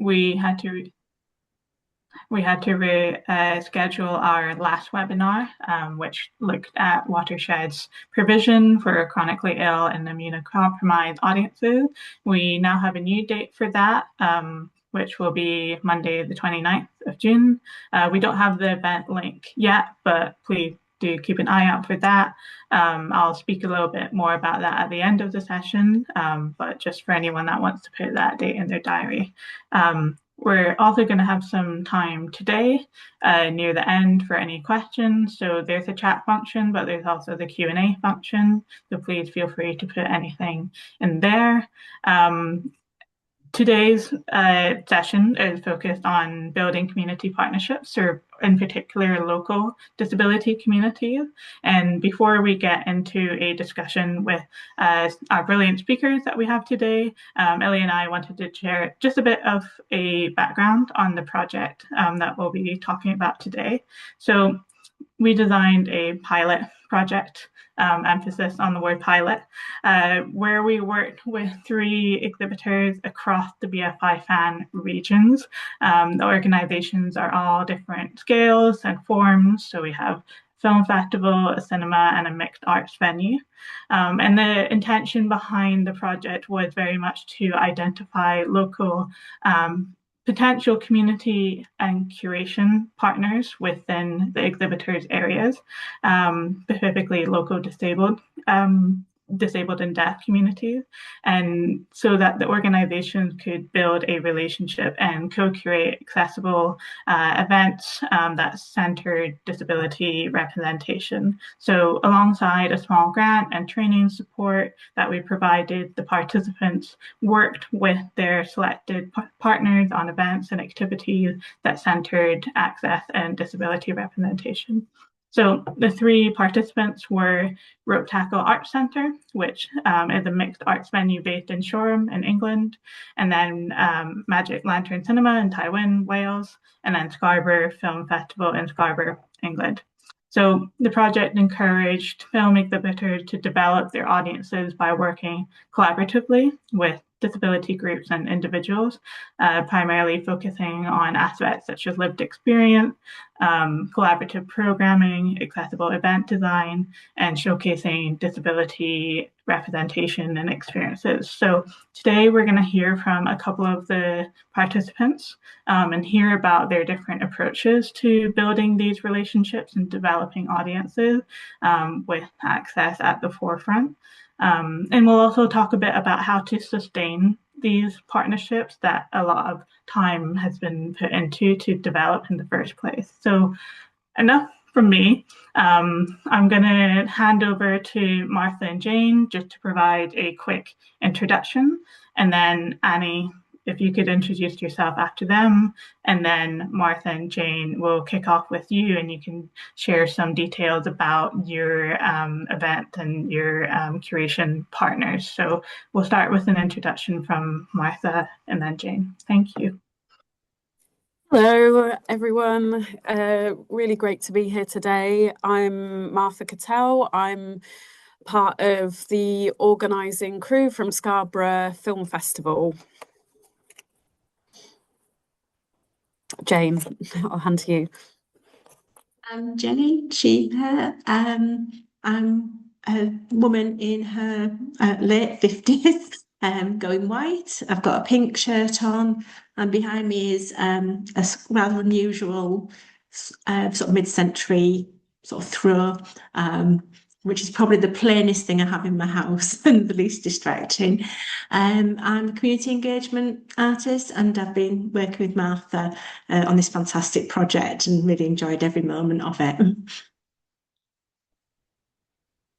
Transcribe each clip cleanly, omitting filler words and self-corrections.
we had to schedule our last webinar, which looked at watersheds provision for chronically ill and immunocompromised audiences. We now have a new date for that, which will be Monday, the 29th of June. We don't have the event link yet, but please do keep an eye out for that. I'll speak a little bit more about that at the end of the session, but just for anyone that wants to put that date in their diary. We're also going to have some time today near the end for any questions. So there's a chat function, but there's also the Q&A function. So please feel free to put anything in there. Today's session is focused on building community partnerships, or in particular local disability communities. And before we get into a discussion with our brilliant speakers that we have today, Ellie and I wanted to share just a bit of a background on the project that we'll be talking about today. So we designed a pilot project, emphasis on the word pilot, where we worked with 3 exhibitors across the BFI FAN regions. The organizations are all different scales and forms. So we have film festival, a cinema, and a mixed arts venue. And the intention behind the project was very much to identify local potential community and curation partners within the exhibitors' areas, specifically local disabled and deaf communities, and so that the organizations could build a relationship and co-curate accessible events that centered disability representation. So alongside a small grant and training support that we provided, the participants worked with their selected partners on events and activities that centered access and disability representation. So the 3 participants were Ropetackle Arts Centre, which is a mixed arts venue based in Shoreham in England, and then Magic Lantern Cinema in Tywin, Wales, and then Scarborough Film Festival in Scarborough, England. So the project encouraged film exhibitors to develop their audiences by working collaboratively with disability groups and individuals, primarily focusing on aspects such as lived experience, collaborative programming, accessible event design, and showcasing disability representation and experiences. So today we're going to hear from a couple of the participants and hear about their different approaches to building these relationships and developing audiences with access at the forefront. And we'll also talk a bit about how to sustain these partnerships that a lot of time has been put into to develop in the first place. So enough from me. I'm going to hand over to Martha and Jayne just to provide a quick introduction. And then Annie, if you could introduce yourself after them, and then Martha and Jayne will kick off with you, and you can share some details about your event and your curation partners. So we'll start with an introduction from Martha and then Jayne. Thank you. Hello, everyone. Really great to be here today. I'm Martha Cattell. I'm part of the organising crew from Scarborough Film Festival. Jayne, I'll hand to you. I'm Jayne Shipley. I'm a woman in her late 50s, going white. I've got a pink shirt on, and behind me is a rather unusual sort of mid-century sort of throw, which is probably the plainest thing I have in my house and the least distracting. I'm a community engagement artist, and I've been working with Martha on this fantastic project and really enjoyed every moment of it. And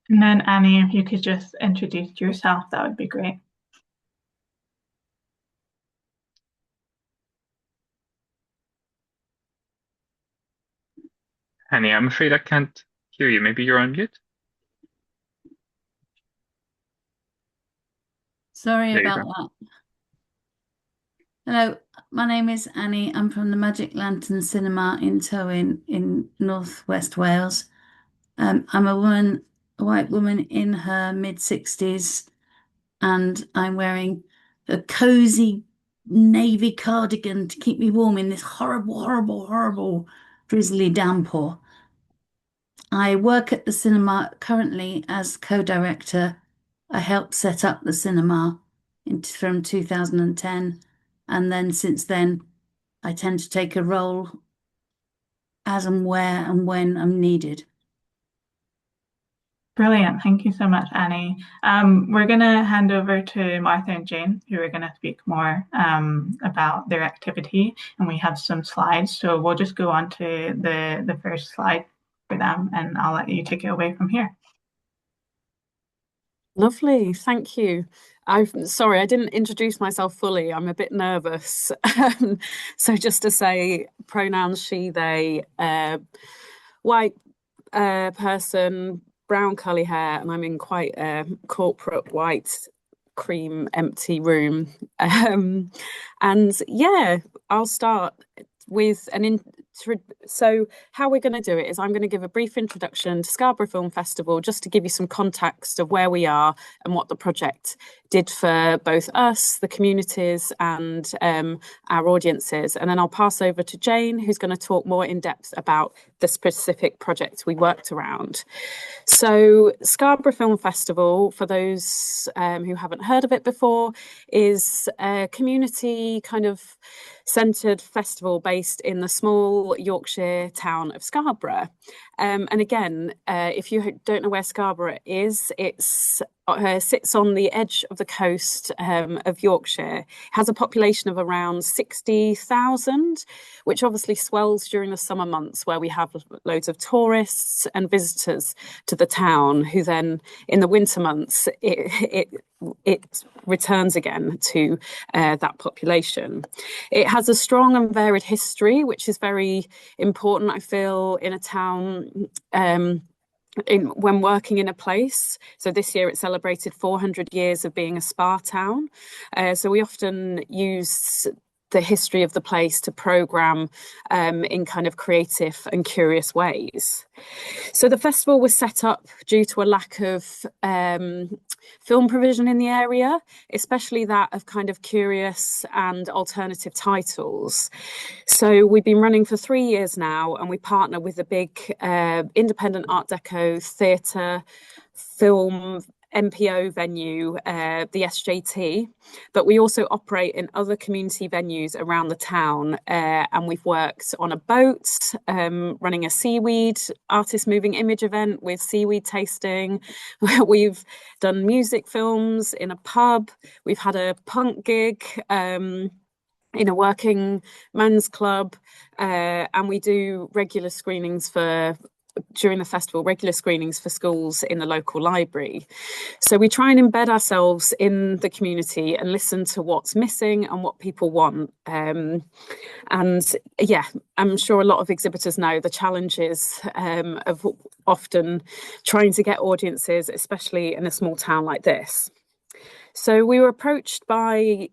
then Annie, if you could just introduce yourself, that would be great. Annie, I'm afraid I can't hear you. Maybe you're on mute? Sorry about that. Hello, my name is Annie. I'm from the Magic Lantern Cinema in Tywin in northwest Wales. I'm a white woman in her mid-60s, and I'm wearing a cozy navy cardigan to keep me warm in this horrible drizzly downpour. I work at the cinema currently as co-director. I helped set up the cinema from 2010, and then since then I tend to take a role as and where and when I'm needed. Brilliant. Thank you so much, Annie. We're going to hand over to Martha and Jayne, who are going to speak more about their activity, and we have some slides. So we'll just go on to the first slide for them, and I'll let you take it away from here. Lovely, thank you. Sorry, I didn't introduce myself fully. I'm a bit nervous. So just to say, pronouns she, they, white person, brown curly hair, and I'm in quite a corporate white cream empty room. And yeah, I'll start with so how we're going to do it is I'm going to give a brief introduction to Scarborough Film Festival, just to give you some context of where we are and what the project did for both us, the communities, and our audiences. And then I'll pass over to Jayne, who's going to talk more in depth about the specific projects we worked around. So Scarborough Film Festival, for those who haven't heard of it before, is a community kind of centred festival based in the small Yorkshire town of Scarborough. And again, if you don't know where Scarborough is, it sits on the edge of the coast of Yorkshire. It has a population of around 60,000, which obviously swells during the summer months, where we have loads of tourists and visitors to the town, who then in the winter months it returns again to that population. It has a strong and varied history, which is very important, I feel, in a town when working in a place. So this year it celebrated 400 years of being a spa town. So we often use the history of the place to programme in kind of creative and curious ways. So the festival was set up due to a lack of film provision in the area, especially that of kind of curious and alternative titles. So we've been running for 3 years now, and we partner with a big independent Art Deco theatre film MPO venue, the SJT, but we also operate in other community venues around the town, and we've worked on a boat, running a seaweed artist moving image event with seaweed tasting. We've done music films in a pub. We've had a punk gig in a working men's club, and we do regular screenings during the festival, regular screenings for schools in the local library. So we try and embed ourselves in the community and listen to what's missing and what people want. And yeah, I'm sure a lot of exhibitors know the challenges of often trying to get audiences, especially in a small town like this. So we were approached by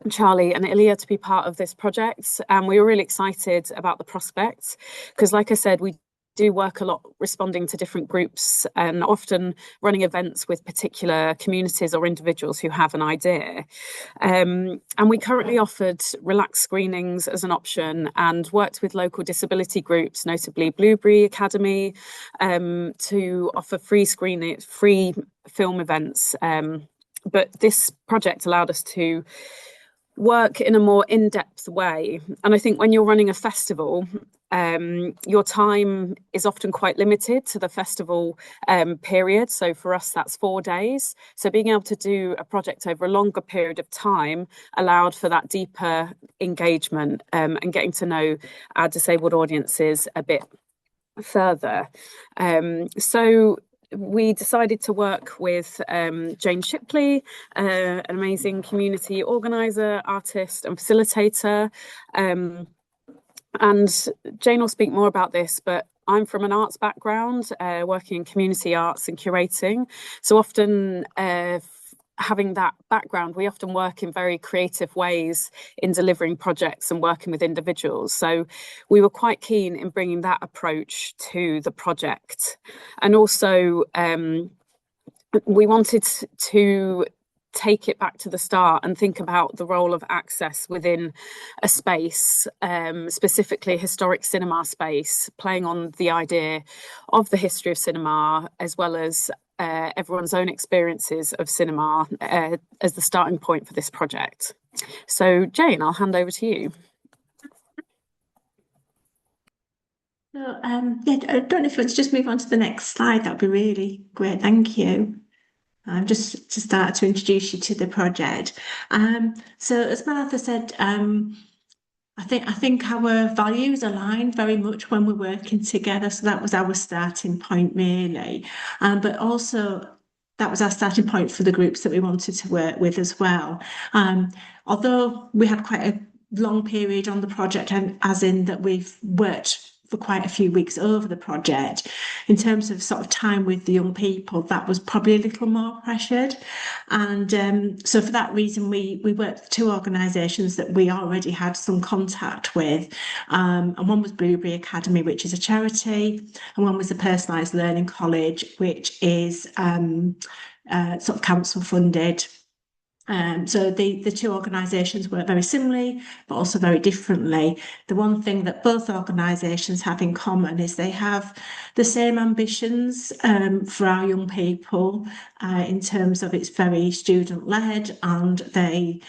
Charlie and Ilya to be part of this project, and we were really excited about the prospects, because like I said, we do work a lot responding to different groups and often running events with particular communities or individuals who have an idea. And we currently offered relaxed screenings as an option, and worked with local disability groups, notably Blueberry Academy, to offer free film events. But this project allowed us to work in a more in-depth way. And I think when you're running a festival, your time is often quite limited to the festival period. So for us, that's 4 days. So being able to do a project over a longer period of time allowed for that deeper engagement, and getting to know our disabled audiences a bit further. So we decided to work with Jayne Shipley, an amazing community organiser, artist and facilitator. And Jayne will speak more about this, but I'm from an arts background, working in community arts and curating. So often having that background, we often work in very creative ways in delivering projects and working with individuals. So we were quite keen in bringing that approach to the project. And also we wanted to take it back to the start and think about the role of access within a space, specifically historic cinema space, playing on the idea of the history of cinema as well as everyone's own experiences of cinema as the starting point for this project. So Jayne, I'll hand over to you. So, yeah, I don't know if let's just move on to the next slide. That would be really great. Thank you. Just to start to introduce you to the project. So as Martha said, I think our values align very much when we're working together. So that was our starting point, really. But also that was our starting point for the groups that we wanted to work with as well. Although we had quite a long period on the project, and as in that we've worked for quite a few weeks over the project, in terms of sort of time with the young people, that was probably a little more pressured. And so for that reason, we worked with two organisations that we already had some contact with. And one was Blueberry Academy, which is a charity, and one was the Personalised Learning College, which is sort of council funded. So the two organisations work very similarly, but also very differently. The one thing that both organisations have in common is they have the same ambitions for our young people in terms of it's very student-led, and they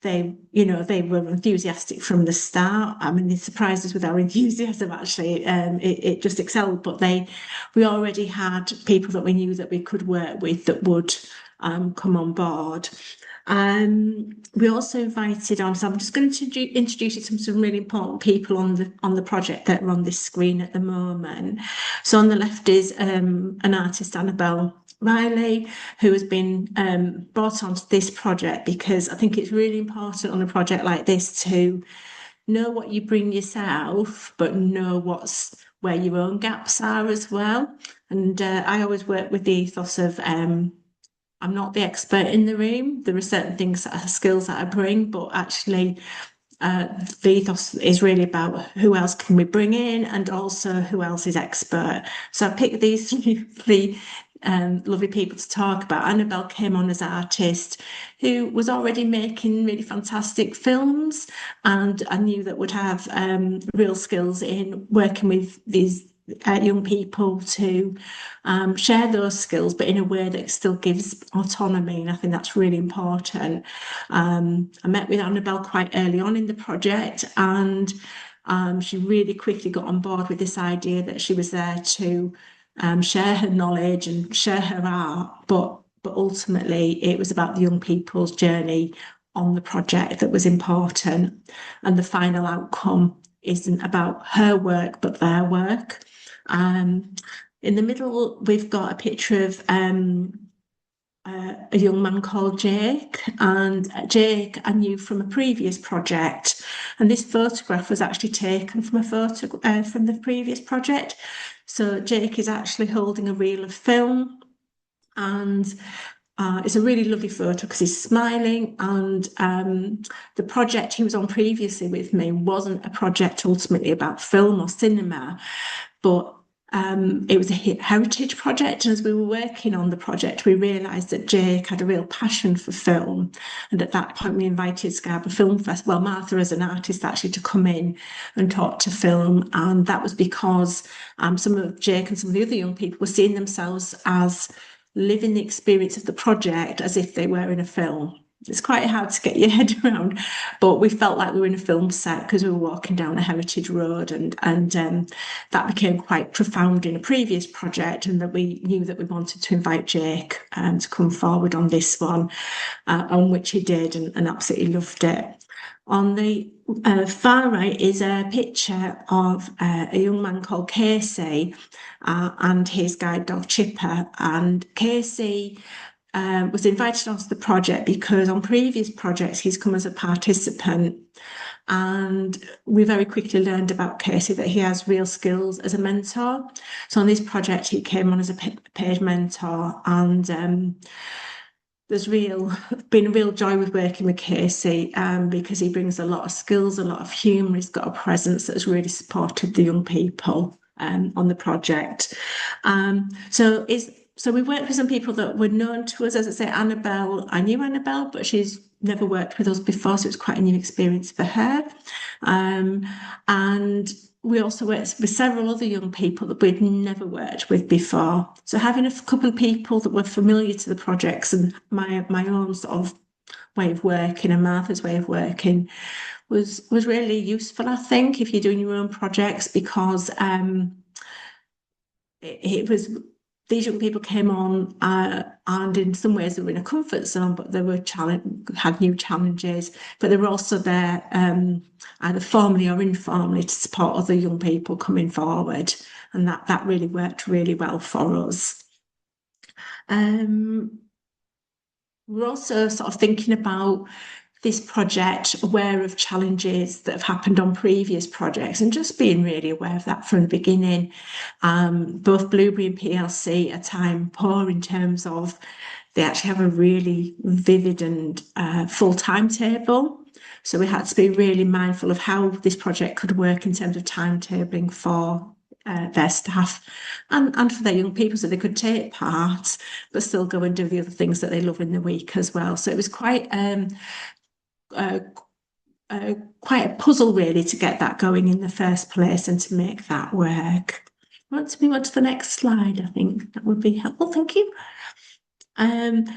were enthusiastic from the start. I mean, they surprised us with our enthusiasm, actually. It just excelled, but we already had people that we knew that we could work with that would come on board. We also invited on, so I'm just going to introduce you to some really important people on the project that are on this screen at the moment. So on the left is an artist, Annabelle Riley, who has been brought onto this project because I think it's really important on a project like this to know what you bring yourself, but know where your own gaps are as well. And I always work with the ethos of I'm not the expert in the room. There are certain things skills that I bring, but actually the ethos is really about who else can we bring in and also who else is expert. So I picked these three lovely people to talk about. Annabelle came on as artist who was already making really fantastic films, and I knew that would have real skills in working with these young people to share those skills, but in a way that still gives autonomy, and I think that's really important. I met with Annabelle quite early on in the project, and she really quickly got on board with this idea that she was there to share her knowledge and share her art, but ultimately it was about the young people's journey on the project that was important, and the final outcome isn't about her work but their work. In the middle, we've got a picture of a young man called Jake, and Jake I knew from a previous project, and this photograph was actually taken from a photo from the previous project. So Jake is actually holding a reel of film, and it's a really lovely photo because he's smiling, and the project he was on previously with me wasn't a project ultimately about film or cinema, but it was a heritage project, and as we were working on the project, we realised that Jake had a real passion for film, and at that point we invited Scarborough Film Festival, well, Martha as an artist actually, to come in and talk to film, and that was because some of Jake and some of the other young people were seeing themselves as living the experience of the project as if they were in a film. It's quite hard to get your head around, but we felt like we were in a film set because we were walking down a heritage road, and that became quite profound in a previous project, and that we knew that we wanted to invite Jake to come forward on this one, on which he did, and absolutely loved it. On the far right is a picture of a young man called Casey and his guide dog Chipper, and Casey was invited onto the project because on previous projects he's come as a participant, and we very quickly learned about Casey that he has real skills as a mentor. So on this project he came on as a paid mentor, and there's been a real joy with working with Casey because he brings a lot of skills, a lot of humour. He's got a presence that's really supported the young people on the project. So so we worked with some people that were known to us. As I say, Annabelle, I knew Annabelle, but she's never worked with us before, so it was quite a new experience for her. And we also worked with several other young people that we'd never worked with before. So having a couple of people that were familiar to the projects and my own sort of way of working and Martha's way of working was really useful, I think, if you're doing your own projects, because it was, these young people came on and in some ways they were in a comfort zone, but they were had new challenges, but they were also there either formally or informally to support other young people coming forward, and that really worked really well for us. We're also sort of thinking about this project, aware of challenges that have happened on previous projects and just being really aware of that from the beginning. Both Blueberry and PLC are time poor in terms of they actually have a really vivid and full timetable. So we had to be really mindful of how this project could work in terms of timetabling for their staff and for their young people, so they could take part but still go and do the other things that they love in the week as well. So it was quite quite a puzzle really to get that going in the first place and to make that work. Once we went to the next slide, I think that would be helpful. Thank you.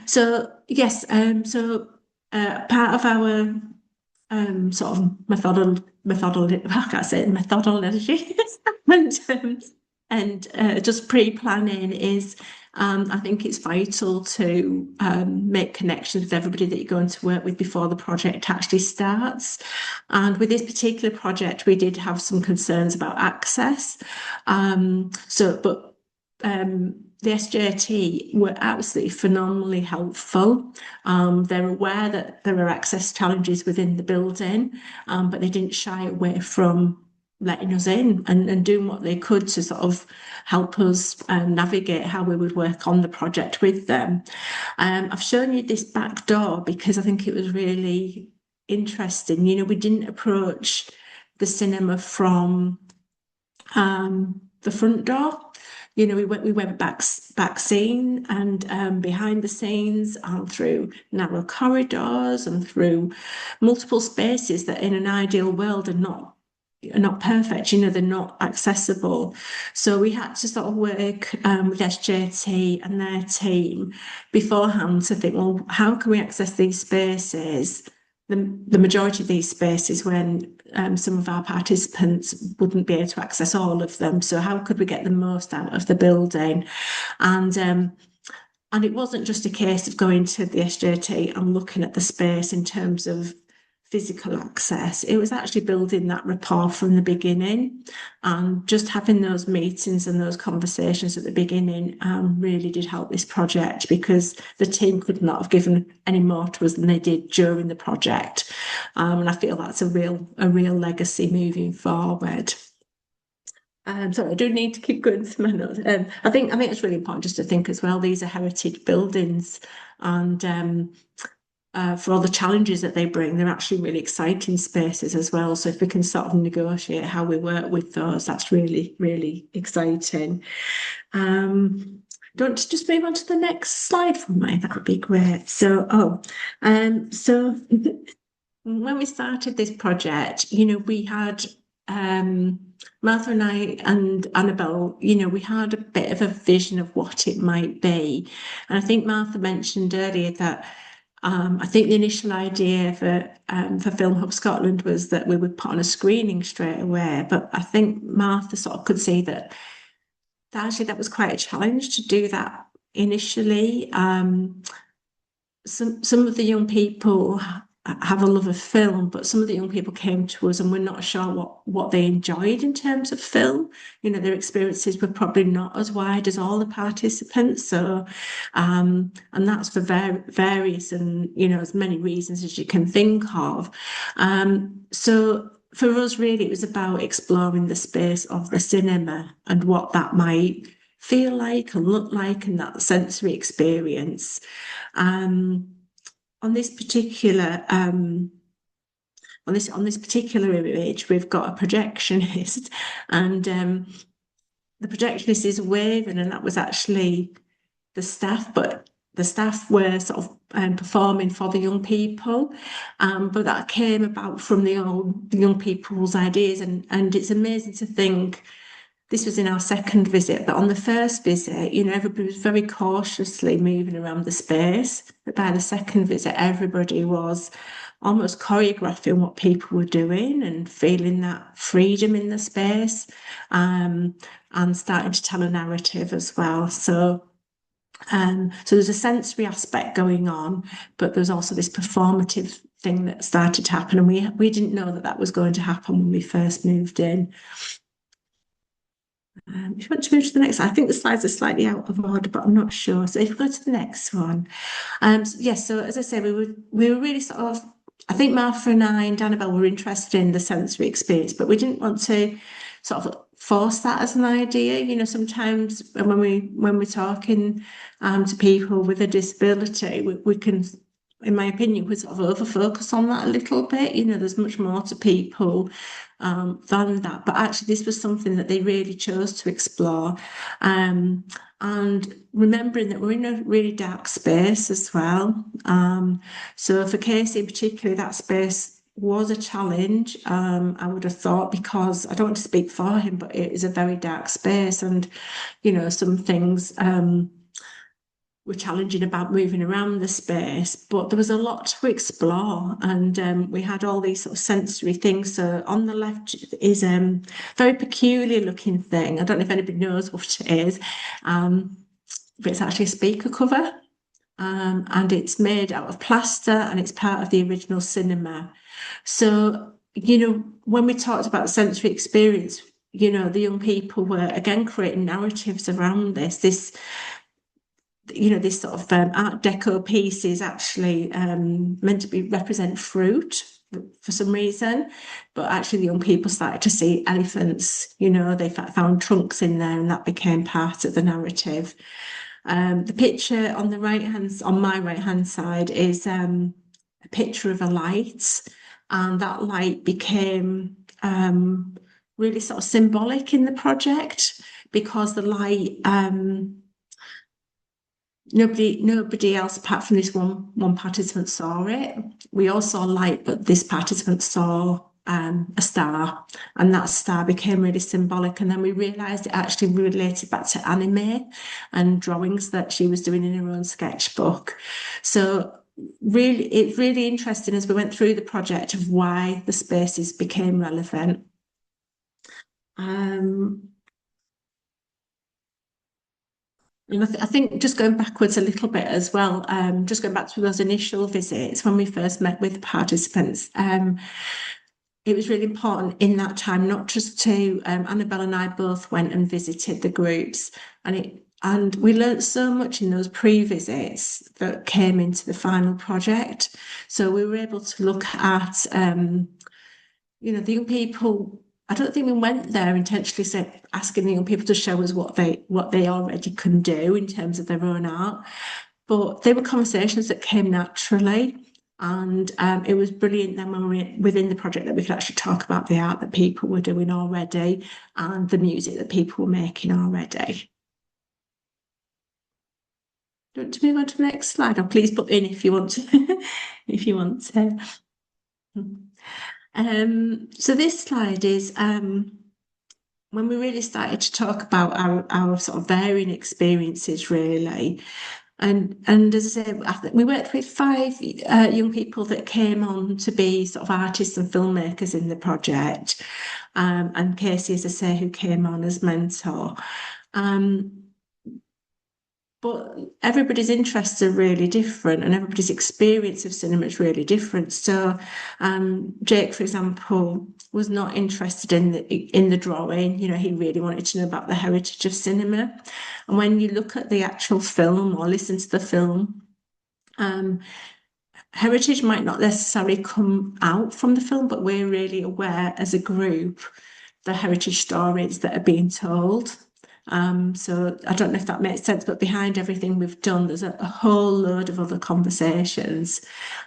So yes, so part of our sort of methodology and just pre-planning is I think it's vital to make connections with everybody that you're going to work with before the project actually starts. And with this particular project, we did have some concerns about access. The SJT were absolutely phenomenally helpful. They're aware that there are access challenges within the building, but they didn't shy away from letting us in and doing what they could to sort of help us navigate how we would work on the project with them. I've shown you this back door because I think it was really interesting. You know, we didn't approach the cinema from the front door. You know, we went back scene and behind the scenes and through narrow corridors and through multiple spaces that in an ideal world are not perfect, you know, they're not accessible. So we had to sort of work with SJT and their team beforehand to think, well, how can we access these spaces, the majority of these spaces, when some of our participants wouldn't be able to access all of them. So how could we get the most out of the building? And it wasn't just a case of going to the SJT and looking at the space in terms of physical access. It was actually building that rapport from the beginning, and just having those meetings and those conversations at the beginning really did help this project, because the team could not have given any more to us than they did during the project, and I feel that's a real legacy moving forward. So I do need to keep going through my notes. I think it's really important just to think as well, these are heritage buildings, and for all the challenges that they bring, they're actually really exciting spaces as well. So if we can sort of negotiate how we work with those, that's really, really exciting. Don't just move on to the next slide for me? That would be great. So, so when we started this project, you know, we had Martha and I and Annabelle, you know, we had a bit of a vision of what it might be. And I think Martha mentioned earlier that I think the initial idea for Film Hub Scotland was that we would put on a screening straight away, but I think Martha sort of could see that actually that was quite a challenge to do that initially. Some of the young people have a love of film, but some of the young people came to us and we're not sure what they enjoyed in terms of film. You know, their experiences were probably not as wide as all the participants. So, and that's for various and, you know, as many reasons as you can think of. So for us, really, it was about exploring the space of the cinema and what that might feel like and look like, and that sensory experience. On this particular image, we've got a projectionist, and the projectionist is waving, and that was actually the staff, but the staff were sort of performing for the young people, but that came about from the young people's ideas, and it's amazing to think this was in our second visit, but on the first visit, you know, everybody was very cautiously moving around the space, but by the second visit, everybody was almost choreographing what people were doing and feeling that freedom in the space, and starting to tell a narrative as well. So there's a sensory aspect going on, but there's also this performative thing that started to happen, and we didn't know that was going to happen when we first moved in. If you want to move to the next slide, I think the slides are slightly out of order, but I'm not sure. So if you go to the next one, yes. So as I say, we were really sort of, I think Martha and I and Annabelle were interested in the sensory experience, but we didn't want to sort of force that as an idea. You know, sometimes when we're talking to people with a disability, we can, in my opinion, we sort of over focus on that a little bit. You know, there's much more to people than that. But actually, this was something that they really chose to explore. And remembering that we're in a really dark space as well. So for Casey in particular, that space was a challenge, I would have thought, because I don't want to speak for him, but it is a very dark space, and you know, some things were challenging about moving around the space, but there was a lot to explore, and we had all these sort of sensory things. So on the left is a very peculiar looking thing. I don't know if anybody knows what it is, but it's actually a speaker cover, and it's made out of plaster, and it's part of the original cinema. So, you know, when we talked about the sensory experience, you know, the young people were again creating narratives around this, you know, this sort of Art Deco piece is actually meant to represent fruit for some reason, but actually the young people started to see elephants. You know, they found trunks in there, and that became part of the narrative. The picture on the on my right hand side is a picture of a light, and that light became really sort of symbolic in the project, because the light, nobody else apart from this one participant saw it. We all saw light, but this participant saw a star, and that star became really symbolic. And then we realised it actually related back to anime and drawings that she was doing in her own sketchbook. So really, it's really interesting as we went through the project of why the spaces became relevant. And I think just going backwards a little bit as well, just going back to those initial visits when we first met with participants, it was really important in that time not just to, Annabelle and I both went and visited the groups, and we learnt so much in those pre-visits that came into the final project. So we were able to look at, you know, the young people. I don't think we went there intentionally asking the young people to show us what they already can do in terms of their own art, but they were conversations that came naturally, and it was brilliant then when we were within the project that we could actually talk about the art that people were doing already and the music that people were making already. Do you want to move on to the next slide, or please put in if you want to, if you want to. So this slide is when we really started to talk about our sort of varying experiences, really. And as I said, we worked with 5 young people that came on to be sort of artists and filmmakers in the project, and Casey, as I say, who came on as mentor. But everybody's interests are really different, and everybody's experience of cinema is really different. So Jake, for example, was not interested in the drawing. You know, he really wanted to know about the heritage of cinema. And when you look at the actual film or listen to the film, heritage might not necessarily come out from the film, but we're really aware as a group the heritage stories that are being told. So I don't know if that makes sense, but behind everything we've done, there's a whole load of other conversations.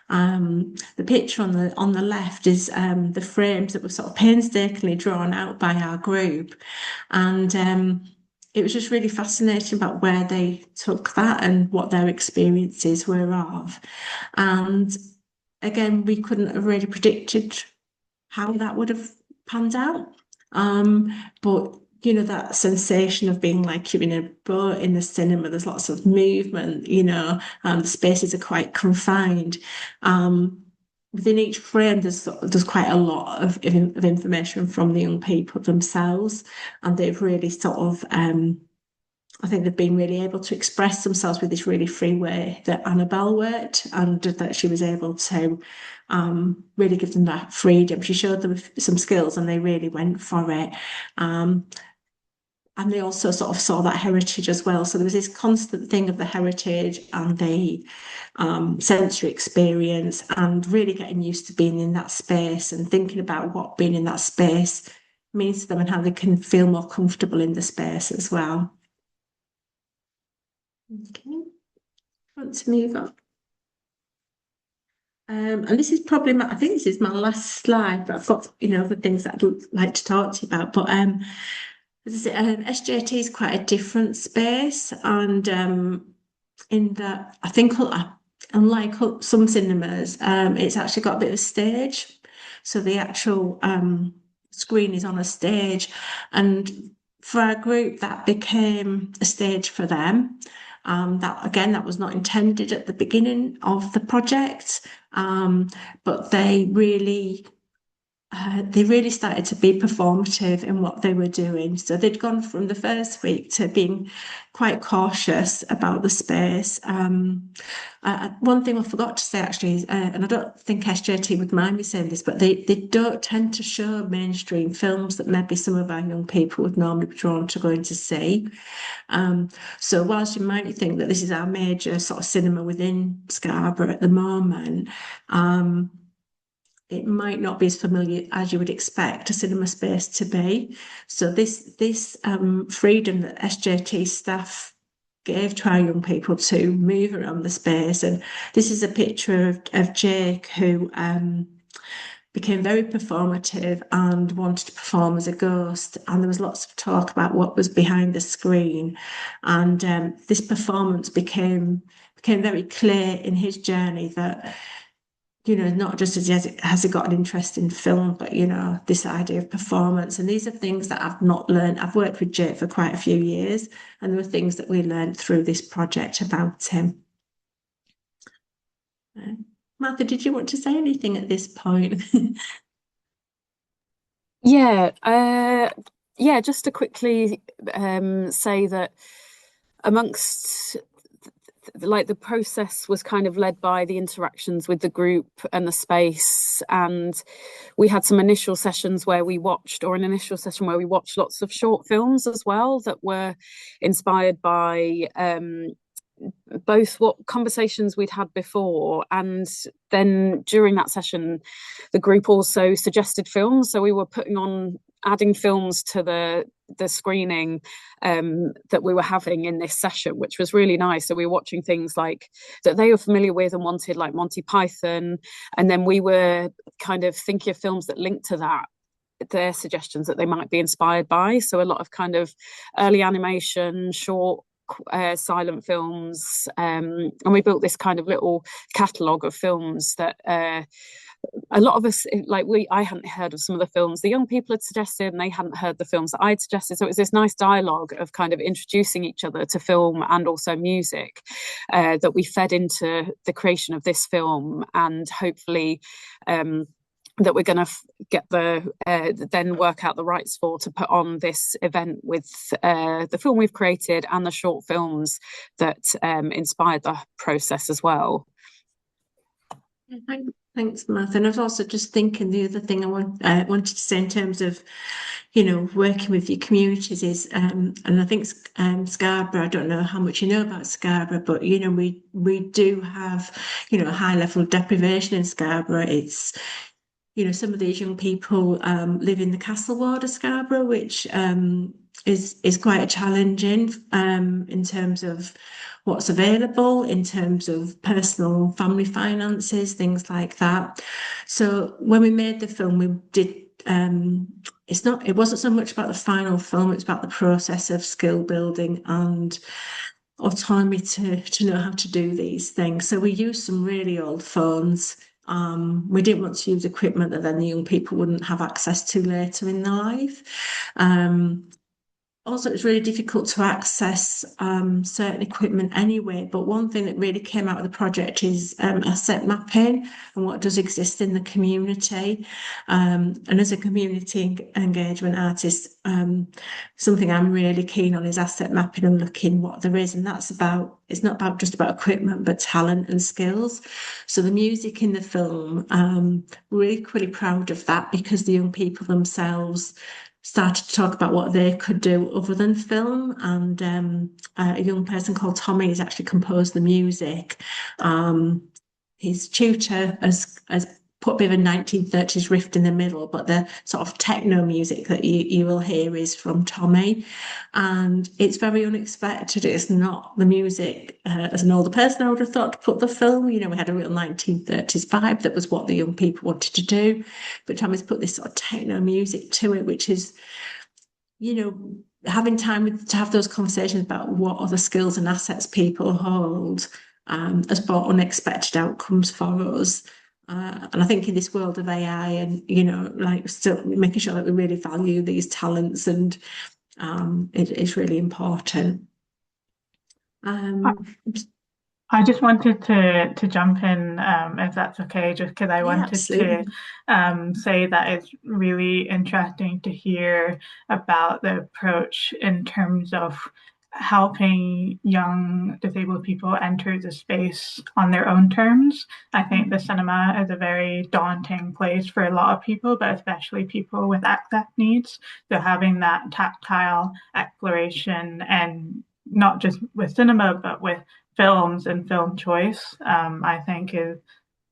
The picture on the left is the frames that were sort of painstakingly drawn out by our group, and it was just really fascinating about where they took that and what their experiences were of. And again, we couldn't have really predicted how that would have panned out. But you know, that sensation of being like you're in a boat in the cinema, there's lots of movement, you know, the spaces are quite confined. Within each frame, there's quite a lot of information from the young people themselves, and they've really sort of I think they've been really able to express themselves with this really free way that Annabelle worked, and that she was able to really give them that freedom. She showed them some skills and they really went for it. And they also sort of saw that heritage as well. So there was this constant thing of the heritage and the sensory experience, and really getting used to being in that space and thinking about what being in that space means to them and how they can feel more comfortable in the space as well. Okay, want to move on. And this is probably I think this is my last slide, but I've got, you know, the things that I'd like to talk to you about. But SJT is quite a different space, and in that I think unlike some cinemas, it's actually got a bit of a stage. So the actual screen is on a stage, and for our group that became a stage for them. That was not intended at the beginning of the project, but they really started to be performative in what they were doing. So they'd gone from the first week to being quite cautious about the space. One thing I forgot to say actually is, and I don't think SJT would mind me saying this, but they don't tend to show mainstream films that maybe some of our young people would normally be drawn to going to see. So whilst you might think that this is our major sort of cinema within Scarborough at the moment, it might not be as familiar as you would expect a cinema space to be. So this freedom that SJT staff gave to our young people to move around the space. And this is a picture of Jake, who became very performative and wanted to perform as a ghost. And there was lots of talk about what was behind the screen. And this performance became very clear in his journey that, you know, not just has he got an interest in film, but, you know, this idea of performance. And these are things that I've not learned. I've worked with Jake for quite a few years, and there were things that we learned through this project about him. Martha, did you want to say anything at this point? Just to quickly say that amongst like the process was kind of led by the interactions with the group and the space, and we had some initial sessions where we watched, or an initial session where we watched lots of short films as well that were inspired by both what conversations we'd had before, and then during that session the group also suggested films, so we were adding films to the screening that we were having in this session, which was really nice. So we were watching things like that they were familiar with and wanted, like Monty Python, and then we were kind of thinking of films that linked to that, their suggestions that they might be inspired by. So a lot of kind of early animation, short silent films, and we built this kind of little catalogue of films that a lot of us, I hadn't heard of some of the films the young people had suggested, and they hadn't heard the films that I'd suggested. So it was this nice dialogue of kind of introducing each other to film and also music that we fed into the creation of this film, and hopefully that we're going to get then work out the rights for, to put on this event with the film we've created and the short films that inspired the process as well. Thanks, Martha. And I was also just thinking, the other thing I wanted to say in terms of, you know, working with your communities is, and I think Scarborough, I don't know how much you know about Scarborough, but, you know, we do have, you know, a high level of deprivation in Scarborough. It's, you know, some of these young people live in the Castle ward of Scarborough, which is quite challenging in terms of what's available, in terms of personal family finances, things like that. So when we made the film, we did it wasn't so much about the final film, it's about the process of skill building and autonomy to know how to do these things. So we used some really old phones. We didn't want to use equipment that then the young people wouldn't have access to later in their life. Also, it's really difficult to access certain equipment anyway, but one thing that really came out of the project is asset mapping and what does exist in the community. And as a community engagement artist, something I'm really keen on is asset mapping and looking what there is. And it's not just about equipment, but talent and skills. So the music in the film, we're equally proud of that because the young people themselves started to talk about what they could do other than film. And a young person called Tommy has actually composed the music. His tutor has put a bit of a 1930s riff in the middle, but the sort of techno music that you will hear is from Tommy. And it's very unexpected. It's not the music, as an older person, I would have thought to put the film. We had a real 1930s vibe. That was what the young people wanted to do. But Tommy's put this sort of techno music to it, which is, having time to have those conversations about what other skills and assets people hold has brought unexpected outcomes for us. And I think in this world of AI and, still making sure that we really value these talents and it's really important. I just wanted to jump in, if that's okay, just because I wanted to say that it's really interesting to hear about the approach in terms of helping young disabled people enter the space on their own terms. I think the cinema is a very daunting place for a lot of people, but especially people with access needs. So having that tactile exploration, and not just with cinema, but with films and film choice, I think is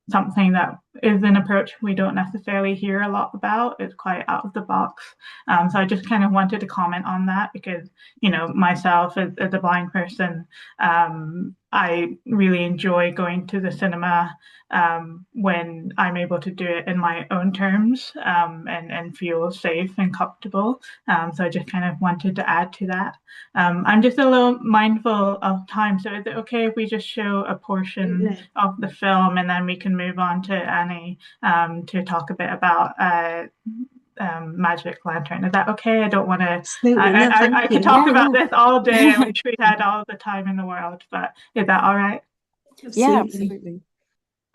something that is an approach we don't necessarily hear a lot about. It's quite out of the box. So I just kind of wanted to comment on that because, myself as a blind person, I really enjoy going to the cinema when I'm able to do it in my own terms and feel safe and comfortable. So I just kind of wanted to add to that. I'm just a little mindful of time. So is it okay if we just show a portion of the film and then we can move on to Annie to talk a bit about Magic Lantern? Is that okay? I don't want to. I could talk about this all day. I wish we had all the time in the world, but is that all right? Yeah, absolutely.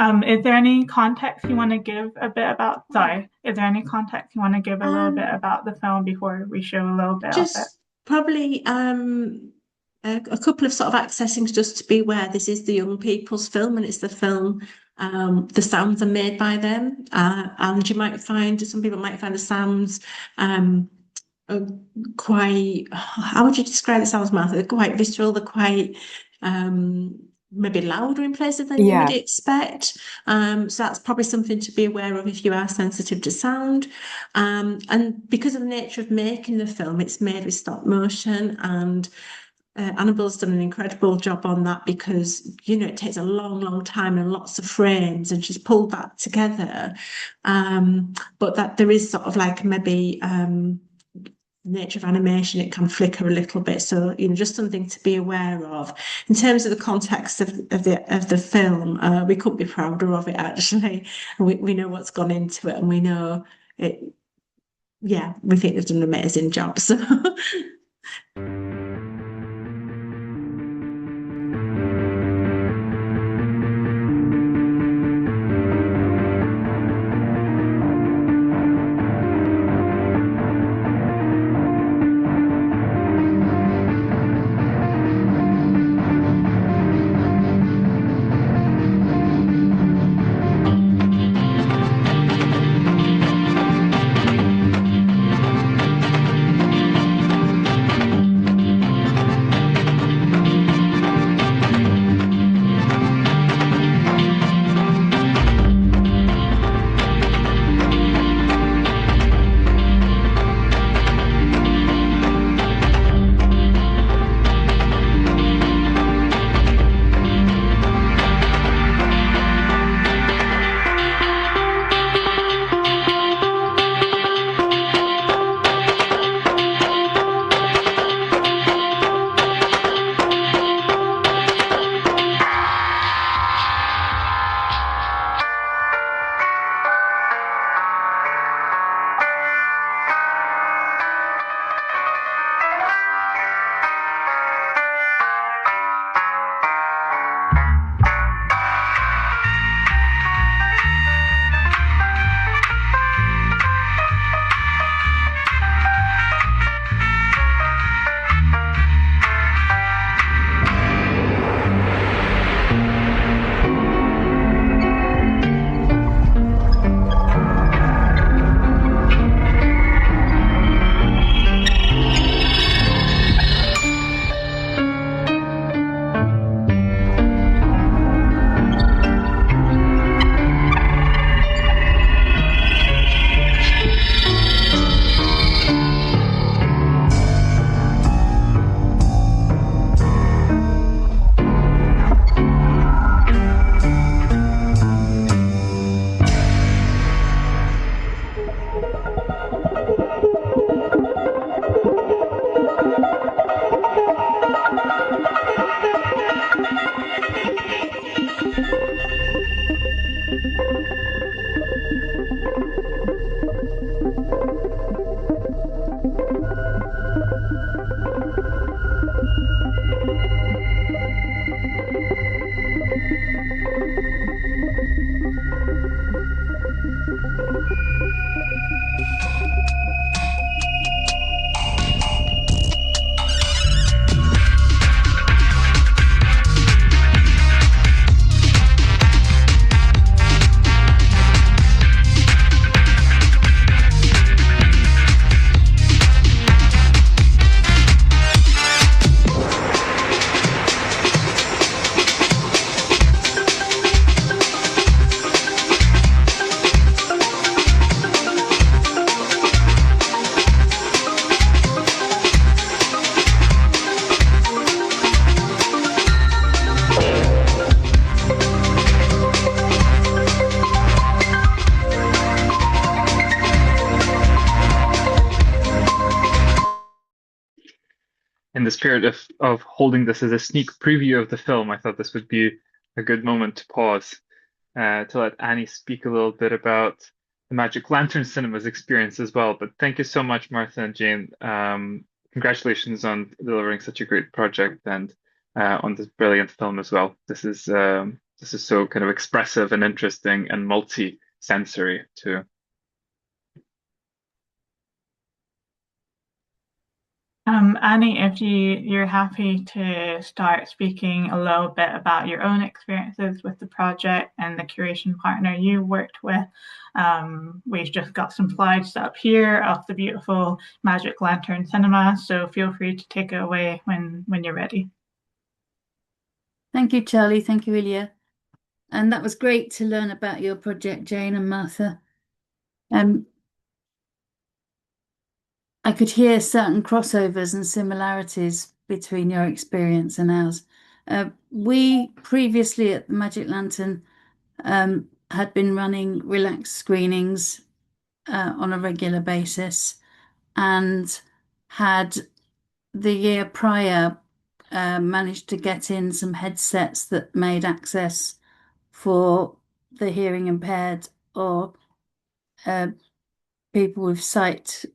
Is there any context you want to give a bit about? Sorry, is there any context you want to give a little bit about the film before we show a little bit of it? Probably a couple of sort of accessings just to be aware this is the young people's film and it's the film. The sounds are made by them, and you might find some people might find the sounds quite. How would you describe the sounds, Martha? They're quite visceral. They're quite maybe louder in places than you would expect. So that's probably something to be aware of if you are sensitive to sound. And because of the nature of making the film, it's made with stop motion, and Annabelle's done an incredible job on that because, it takes a long, long time and lots of frames, and she's pulled that together. But that there is sort of like maybe nature of animation, it can flicker a little bit. So, just something to be aware of. In terms of the context of the film, we couldn't be prouder of it, actually. We know what's gone into it, and we know it. Yeah, we think they've done an amazing job. So. in the spirit of holding this as a sneak preview of the film, I thought this would be a good moment to pause to let Annie speak a little bit about the Magic Lantern Cinema's experience as well. But thank you so much, Martha and Jayne. Congratulations on delivering such a great project and on this brilliant film as well. This is so kind of expressive and interesting and multi-sensory too. Annie, if you're happy to start speaking a little bit about your own experiences with the project and the curation partner you worked with. We've just got some slides up here of the beautiful Magic Lantern Cinema, so feel free to take it away when you're ready. Thank you, Charlie. Thank you, Ilya. And that was great to learn about your project, Jayne and Martha. I could hear certain crossovers and similarities between your experience and ours. We previously at the Magic Lantern had been running relaxed screenings on a regular basis and had the year prior managed to get in some headsets that made access for the hearing impaired or people with sight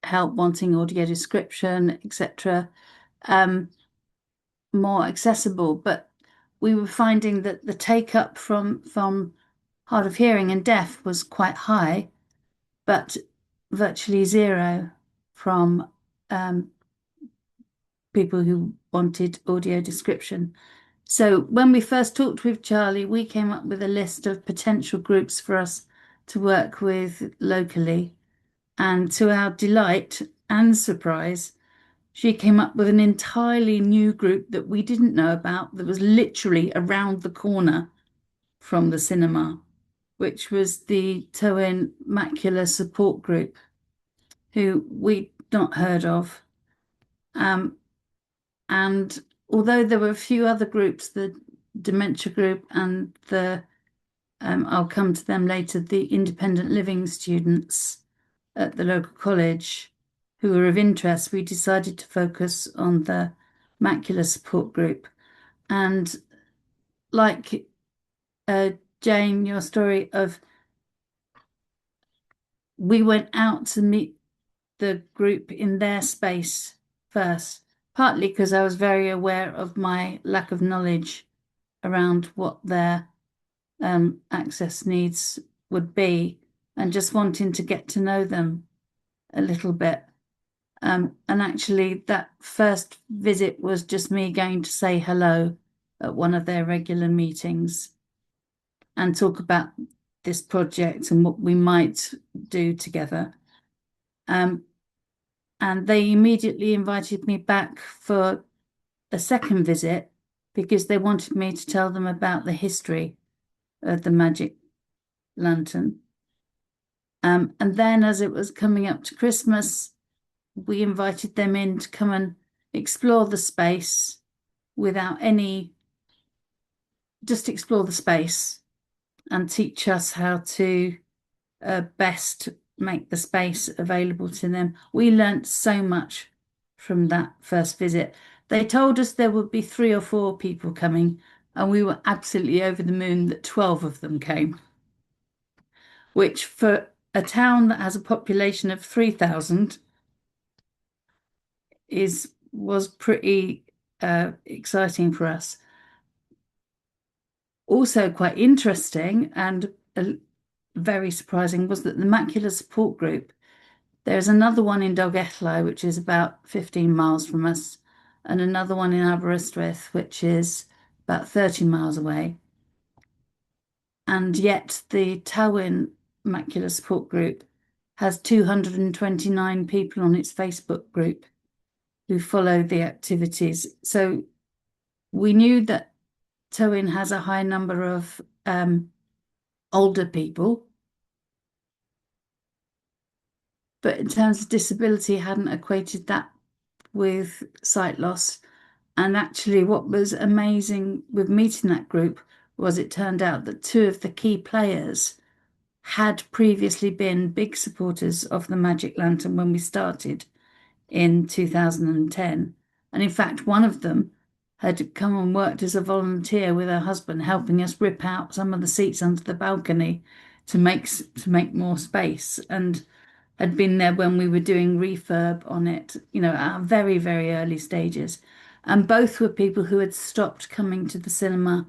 help wanting audio description, etc., more accessible. But we were finding that the take up from hard of hearing and deaf was quite high, but virtually zero from people who wanted audio description. So when we first talked with Charlie, we came up with a list of potential groups for us to work with locally. And to our delight and surprise, she came up with an entirely new group that we didn't know about that was literally around the corner from the cinema, which was the Towyn Macular Support Group, who we'd not heard of. And although there were a few other groups, the dementia group and the, I'll come to them later, the independent living students at the local college who were of interest, we decided to focus on the macular support group. And like Jayne, your story of we went out to meet the group in their space first, partly because I was very aware of my lack of knowledge around what their access needs would be and just wanting to get to know them a little bit. And actually that first visit was just me going to say hello at one of their regular meetings and talk about this project and what we might do together. And they immediately invited me back for a second visit because they wanted me to tell them about the history of the Magic Lantern. And then as it was coming up to Christmas, we invited them in to come and explore the space without just explore the space and teach us how to best make the space available to them. We learnt so much from that first visit. They told us there would be 3 or 4 people coming, and we were absolutely over the moon that 12 of them came, which for a town that has a population of 3,000 was pretty exciting for us. Also quite interesting and very surprising was that the Macular Support Group, there's another one in Dolgellau, which is about 15 miles from us, and another one in Aberystwyth, which is about 30 miles away. And yet the Towyn Macular Support Group has 229 people on its Facebook group who follow the activities. So we knew that Towyn has a high number of older people, but in terms of disability, hadn't equated that with sight loss. And actually what was amazing with meeting that group was it turned out that 2 of the key players had previously been big supporters of the Magic Lantern when we started in 2010. And in fact, one of them had come and worked as a volunteer with her husband, helping us rip out some of the seats under the balcony to make more space, and had been there when we were doing refurb on it, at very, very early stages. And both were people who had stopped coming to the cinema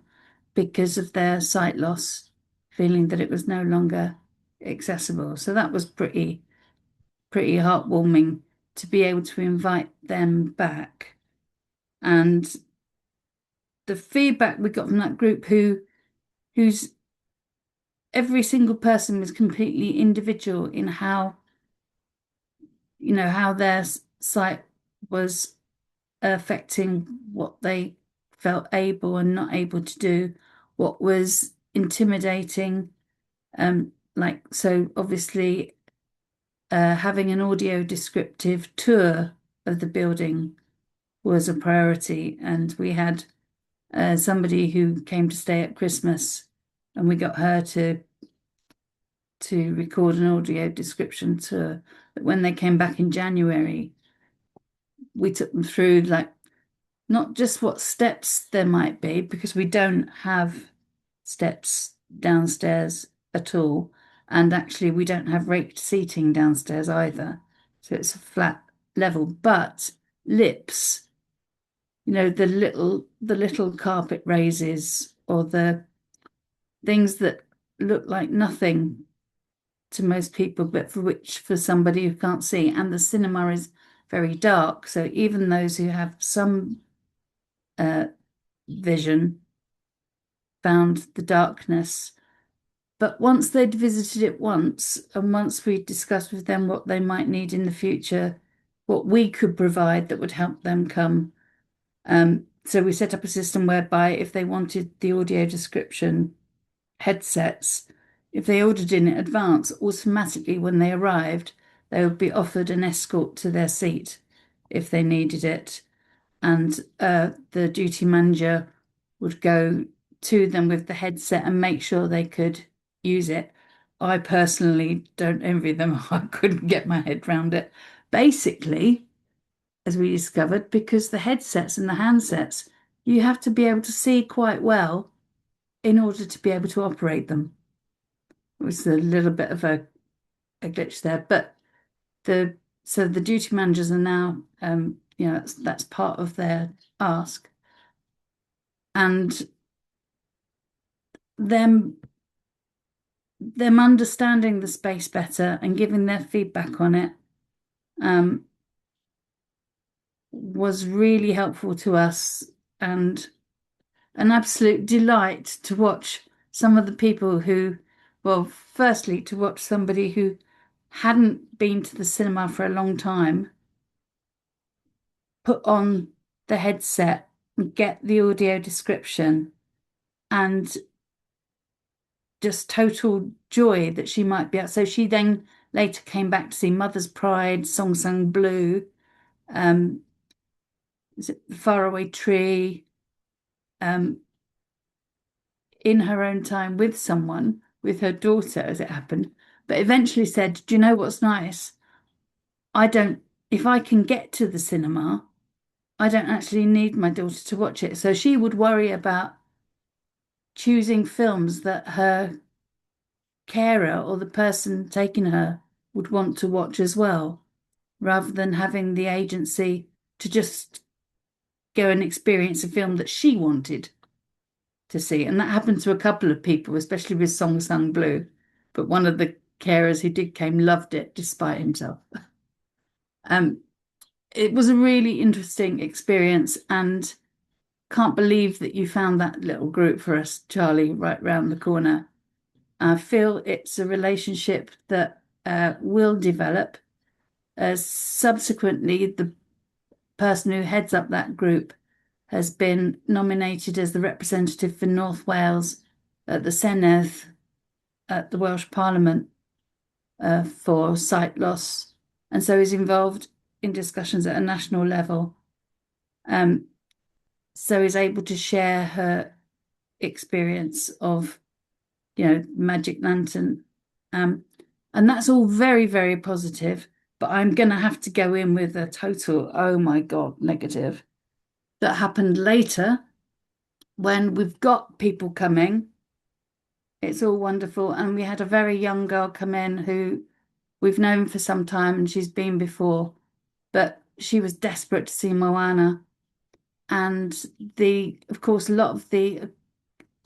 because of their sight loss, feeling that it was no longer accessible. So that was pretty heartwarming to be able to invite them back. And the feedback we got from that group, whose every single person was completely individual in how their sight was affecting what they felt able and not able to do, what was intimidating. So obviously having an audio descriptive tour of the building was a priority, and we had somebody who came to stay at Christmas, and we got her to record an audio description tour. But when they came back in January, we took them through not just what steps there might be, because we don't have steps downstairs at all, and actually we don't have raked seating downstairs either, so it's a flat level, but lips, the little carpet raises, or the things that look like nothing to most people, but for somebody who can't see. And the cinema is very dark, so even those who have some vision found the darkness. But once they'd visited it once, and once we discussed with them what they might need in the future, what we could provide that would help them come. So we set up a system whereby if they wanted the audio description headsets, if they ordered in advance, automatically when they arrived, they would be offered an escort to their seat if they needed it. And the duty manager would go to them with the headset and make sure they could use it. I personally don't envy them. I couldn't get my head around it. Basically, as we discovered, because the headsets and the handsets, you have to be able to see quite well in order to be able to operate them. It was a little bit of a glitch there, but so the duty managers are now, that's part of their ask, and them understanding the space better and giving their feedback on it was really helpful to us, and an absolute delight to watch some of the people who, well, firstly, to watch somebody who hadn't been to the cinema for a long time put on the headset and get the audio description, and just total joy that she might be out. So she then later came back to see Mother's Pride, Song Sung Blue, is it The Faraway Tree, in her own time with someone, with her daughter as it happened, but eventually said, do you know what's nice? If I can get to the cinema, I don't actually need my daughter to watch it. So she would worry about choosing films that her carer or the person taking her would want to watch as well, rather than having the agency to just go and experience a film that she wanted to see. And that happened to a couple of people, especially with Song Sung Blue. But one of the carers who came loved it despite himself. It was a really interesting experience, and can't believe that you found that little group for us, Charlie, right round the corner. I feel it's a relationship that will develop. Subsequently, the person who heads up that group has been nominated as the representative for North Wales at the Senedd at the Welsh Parliament for sight loss, and so is involved in discussions at a national level. So is able to share her experience of, Magic Lantern. And that's all very, very positive. but I'm going to have to go in with a total, oh my God, negative. That happened later when we've got people coming. It's all wonderful. And we had a very young girl come in who we've known for some time and she's been before, but she was desperate to see Moana. And of course, a lot of the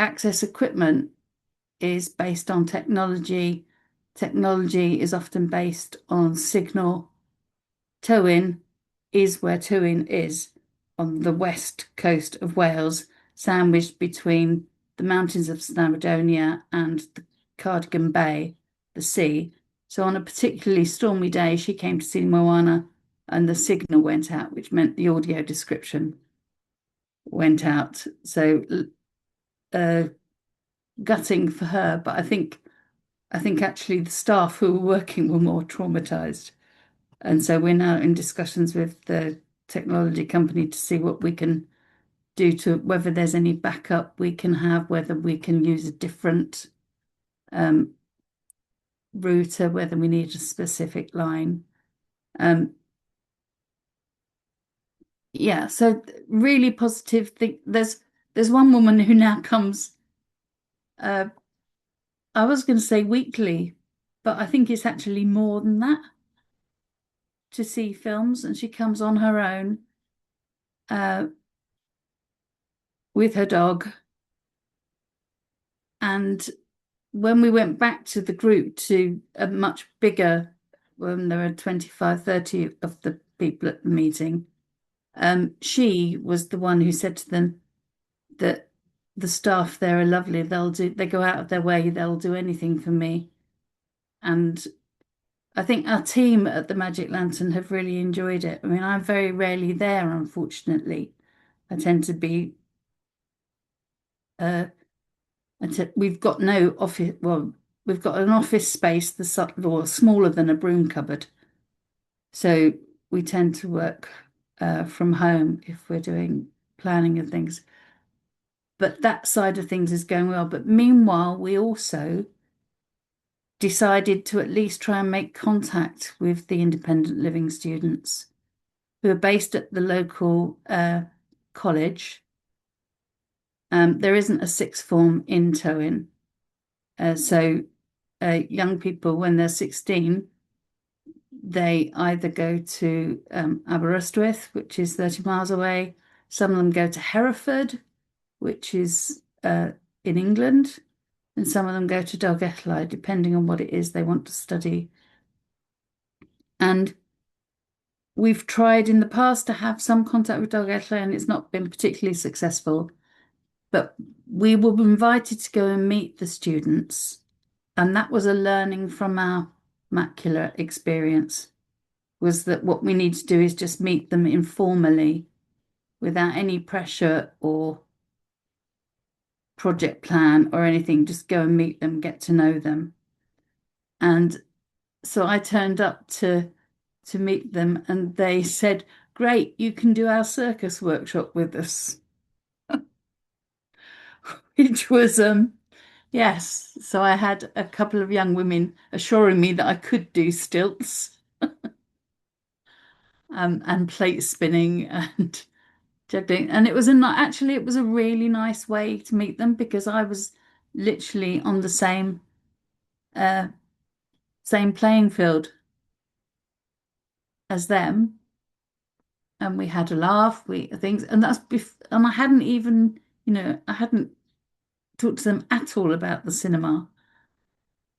access equipment is based on technology. Technology is often based on signal. Tywyn is where Tywyn is, on the west coast of Wales, sandwiched between the mountains of Snowdonia and the Cardigan Bay, the sea. So on a particularly stormy day, she came to see Moana and the signal went out, which meant the audio description went out. So gutting for her, but I think actually the staff who were working were more traumatized. And so we're now in discussions with the technology company to see what we can do, to whether there's any backup we can have, whether we can use a different router, whether we need a specific line. Yeah, so really positive thing. There's one woman who now comes, I was going to say weekly, but I think it's actually more than that, to see films, and she comes on her own with her dog. And when we went back to the group, to a much bigger, when there were 25, 30 of the people at the meeting, she was the one who said to them that the staff there are lovely. They go out of their way, they'll do anything for me. And I think our team at the Magic Lantern have really enjoyed it. I mean, I'm very rarely there, unfortunately. I tend to be we've got no office. Well, we've got an office space smaller than a broom cupboard. So we tend to work from home if we're doing planning and things. But that side of things is going well. But meanwhile, we also decided to at least try and make contact with the independent living students who are based at the local college. There isn't a sixth form in Tywyn. So young people, when they're 16, they either go to Aberystwyth, which is 30 miles away. Some of them go to Hereford, which is in England. And some of them go to Dolgellau, depending on what it is they want to study. And we've tried in the past to have some contact with Dolgellau, and it's not been particularly successful. But we were invited to go and meet the students. And that was a learning from our macular experience, was that what we need to do is just meet them informally without any pressure or project plan or anything. Just go and meet them, get to know them. And so I turned up to meet them, and they said, "Great, you can do our circus workshop with us." Which was yes. So I had a couple of young women assuring me that I could do stilts and plate spinning and juggling. And it was it was a really nice way to meet them, because I was literally on the same playing field as them. And we had a laugh, and I hadn't even, I hadn't talked to them at all about the cinema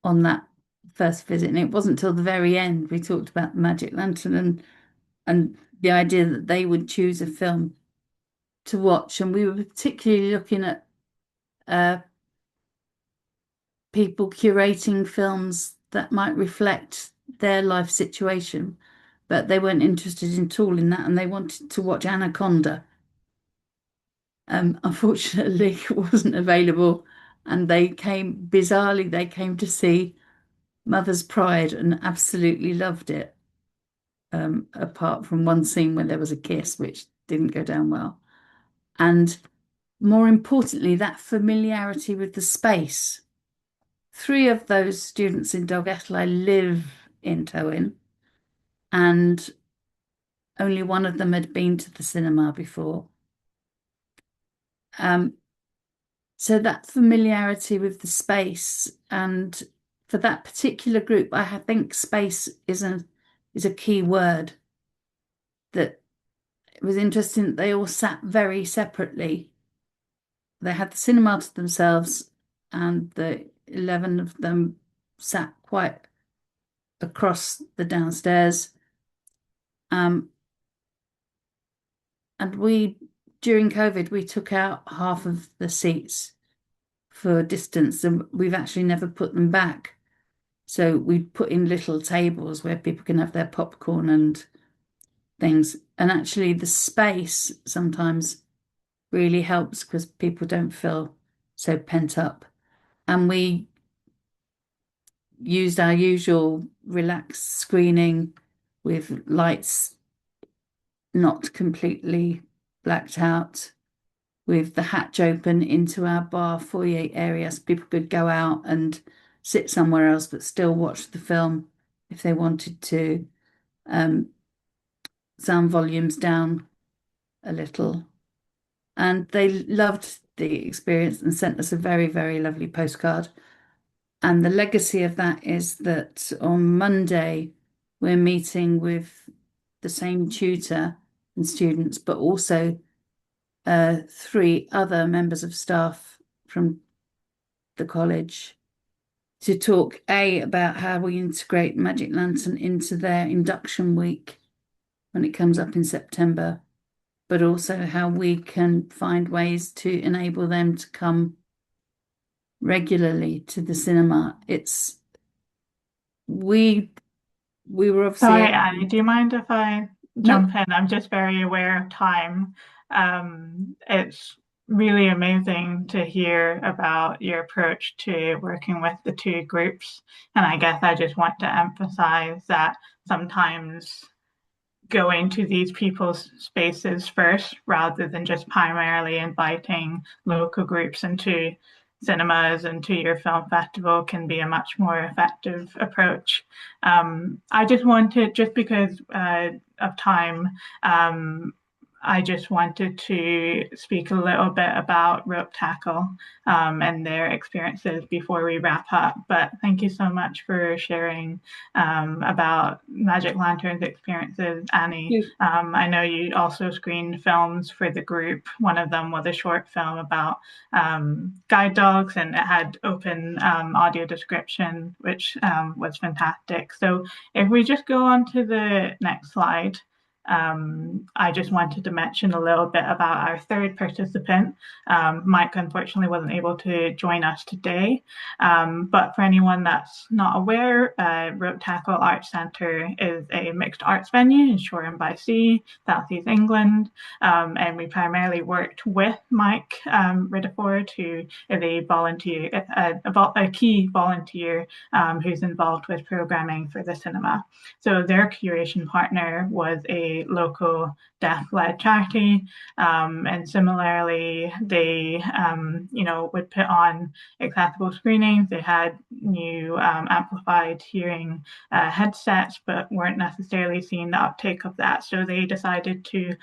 on that first visit. And it wasn't till the very end we talked about the Magic Lantern and the idea that they would choose a film to watch. And we were particularly looking at people curating films that might reflect their life situation, but they weren't interested at all in that, and they wanted to watch Anaconda. Unfortunately, it wasn't available, and bizarrely, they came to see Mother's Pride and absolutely loved it, apart from one scene where there was a kiss, which didn't go down well. And more importantly, that familiarity with the space. 3 of those students in Dolgellau live in Tywyn, and only one of them had been to the cinema before. So that familiarity with the space, and for that particular group, I think space is a key word. That it was interesting that they all sat very separately. They had the cinema to themselves, and the 11 of them sat quite across the downstairs. And during COVID, we took out half of the seats for distance, and we've actually never put them back. So we put in little tables where people can have their popcorn and things. And actually the space sometimes really helps because people don't feel so pent up. And we used our usual relaxed screening with lights not completely blacked out, with the hatch open into our bar foyer area so people could go out and sit somewhere else but still watch the film if they wanted to. Sound volumes down a little. And they loved the experience and sent us a very, very lovely postcard. And the legacy of that is that on Monday, we're meeting with the same tutor and students, but also 3 other members of staff from the college to talk about how we integrate Magic Lantern into their induction week when it comes up in September, but also how we can find ways to enable them to come regularly to the cinema. We were obviously... Sorry, Annie, do you mind if I jump in? I'm just very aware of time. It's really amazing to hear about your approach to working with the 2 groups. And I guess I just want to emphasize that sometimes going to these people's spaces first rather than just primarily inviting local groups into cinemas and to your film festival can be a much more effective approach. I just wanted, just because of time, I just wanted to speak a little bit about Ropetackle and their experiences before we wrap up. But thank you so much for sharing about Magic Lantern's experiences, Annie. I know you also screened films for the group. One of them was a short film about guide dogs, and it had open audio description, which was fantastic. So if we just go on to the next slide. I just wanted to mention a little bit about our 3rd participant. Mike unfortunately wasn't able to join us today, but for anyone that's not aware, Ropetackle Arts Centre is a mixed arts venue in Shoreham by Sea, South East England, and we primarily worked with Mike Ridderford, who is a key volunteer who's involved with programming for the cinema. So their curation partner was a local deaf-led charity, and similarly they would put on accessible screenings. They had new amplified hearing headsets, but weren't necessarily seeing the uptake of that, so they decided to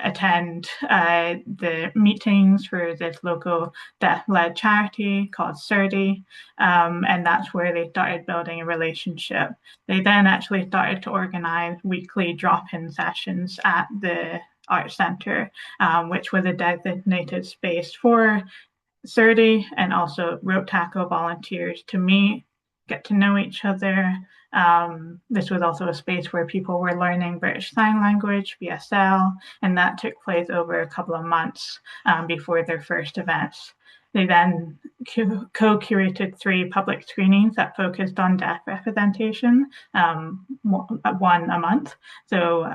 attend the meetings for this local deaf-led charity called CERDI, and that's where they started building a relationship. They then actually started to organize weekly drop-in sessions at the Arts Centre, which was a designated space for CERDI and also Ropetackle volunteers to meet, get to know each other. This was also a space where people were learning British Sign Language, BSL, and that took place over a couple of months before their first events. They then co-curated 3 public screenings that focused on deaf representation, one a month. So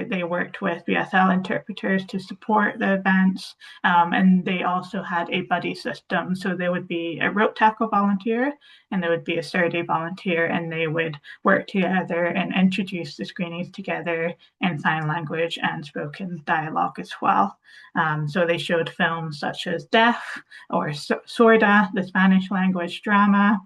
they worked with BSL interpreters to support the events, and they also had a buddy system. So there would be a Ropetackle volunteer, and there would be a CERDI volunteer, and they would work together and introduce the screenings together in sign language and spoken dialogue as well. So they showed films such as Deaf or Sorda, the Spanish language drama,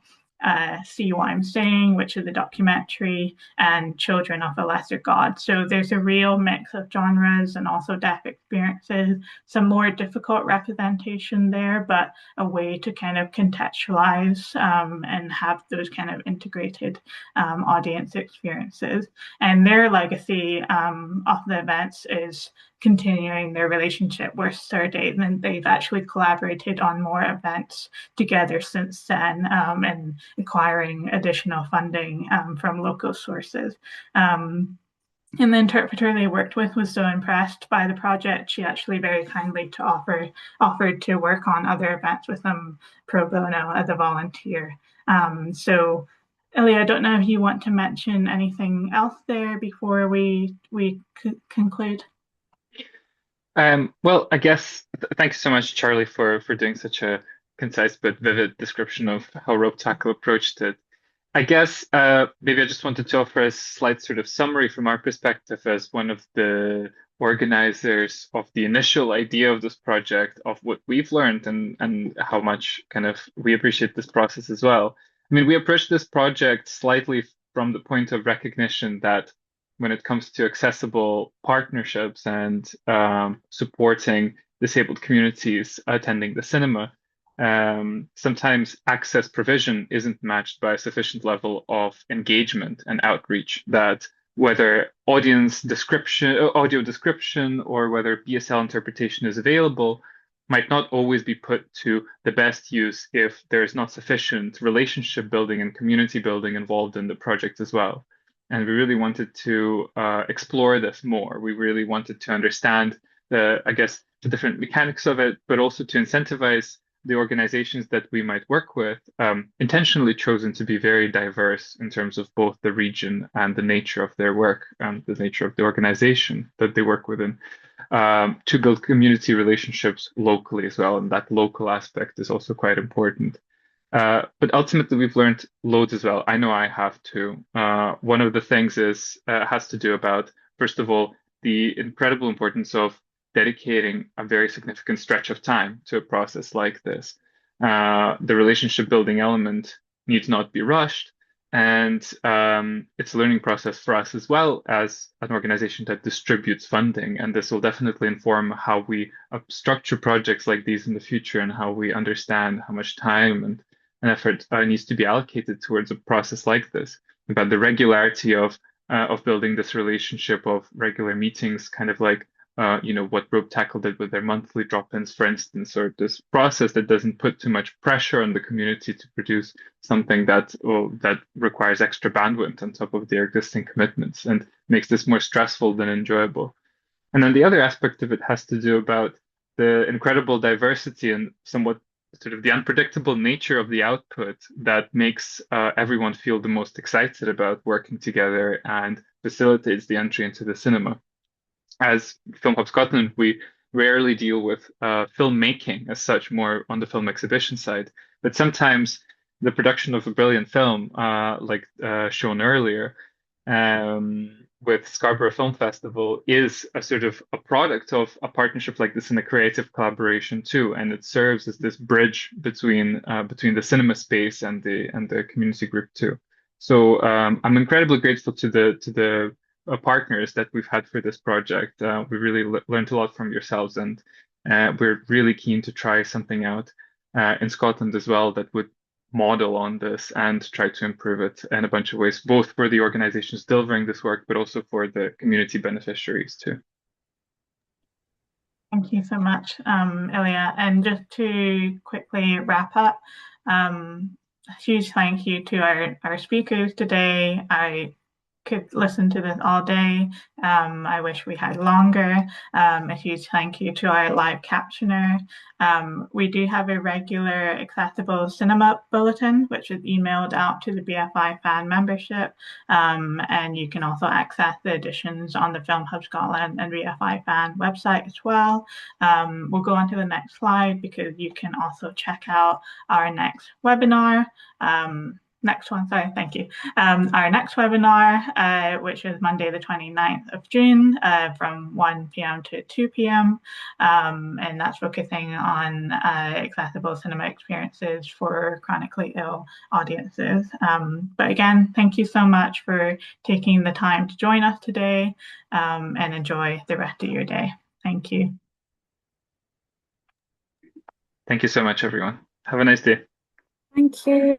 See What I'm Saying, which is a documentary, and Children of a Lesser God. So there's a real mix of genres and also deaf experiences, some more difficult representation there, but a way to kind of contextualize and have those kind of integrated audience experiences. And their legacy of the events is continuing their relationship with Surdate, and they've actually collaborated on more events together since then, and acquiring additional funding from local sources. And the interpreter they worked with was so impressed by the project, she actually very kindly offered to work on other events with them pro bono as a volunteer. So Ilya, I don't know if you want to mention anything else there before we conclude. Well, I guess thanks so much, Charlie, for doing such a concise but vivid description of how Ropetackle approached it. I guess maybe I just wanted to offer a slight sort of summary from our perspective as one of the organizers of the initial idea of this project, of what we've learned and how much kind of we appreciate this process as well. I mean, we approached this project slightly from the point of recognition that when it comes to accessible partnerships and supporting disabled communities attending the cinema, sometimes access provision isn't matched by a sufficient level of engagement and outreach, that whether audio description or whether BSL interpretation is available might not always be put to the best use if there is not sufficient relationship building and community building involved in the project as well. And we really wanted to explore this more. We really wanted to understand the different mechanics of it, but also to incentivize the organizations that we might work with, intentionally chosen to be very diverse in terms of both the region and the nature of their work, the nature of the organization that they work within, to build community relationships locally as well. And that local aspect is also quite important. But ultimately, we've learned loads as well. I know I have too. One of the things has to do about, first of all, the incredible importance of dedicating a very significant stretch of time to a process like this. The relationship building element needs not be rushed. And it's a learning process for us as well as an organization that distributes funding. And this will definitely inform how we structure projects like these in the future and how we understand how much time and effort needs to be allocated towards a process like this. About the regularity of building this relationship, of regular meetings, kind of like what Ropetackle did with their monthly drop-ins, for instance, or this process that doesn't put too much pressure on the community to produce something that requires extra bandwidth on top of their existing commitments and makes this more stressful than enjoyable. And then the other aspect of it has to do about the incredible diversity and somewhat sort of the unpredictable nature of the output that makes everyone feel the most excited about working together and facilitates the entry into the cinema. As Film Hub Scotland, we rarely deal with filmmaking as such, more on the film exhibition side. But sometimes the production of a brilliant film, like shown earlier with Scarborough Film Festival, is a sort of a product of a partnership like this in a creative collaboration too, and it serves as this bridge between the cinema space and the community group too. So I'm incredibly grateful to the partners that we've had for this project. We really learned a lot from yourselves, and we're really keen to try something out in Scotland as well that would model on this and try to improve it in a bunch of ways, both for the organizations delivering this work, but also for the community beneficiaries too. Thank you so much, Ilya. And just to quickly wrap up, a huge thank you to our speakers today. I could listen to this all day. I wish we had longer. A huge thank you to our live captioner. We do have a regular accessible cinema bulletin, which is emailed out to the BFI fan membership. And you can also access the editions on the Film Hub Scotland and BFI fan website as well. We'll go on to the next slide because you can also check out our next webinar. next one, sorry, thank you. Our next webinar, which is Monday the 29th of June from 1 p.m. to 2 p.m. And that's focusing on accessible cinema experiences for chronically ill audiences. But again, thank you so much for taking the time to join us today, and enjoy the rest of your day. Thank you. Thank you so much, everyone. Have a nice day. Thank you.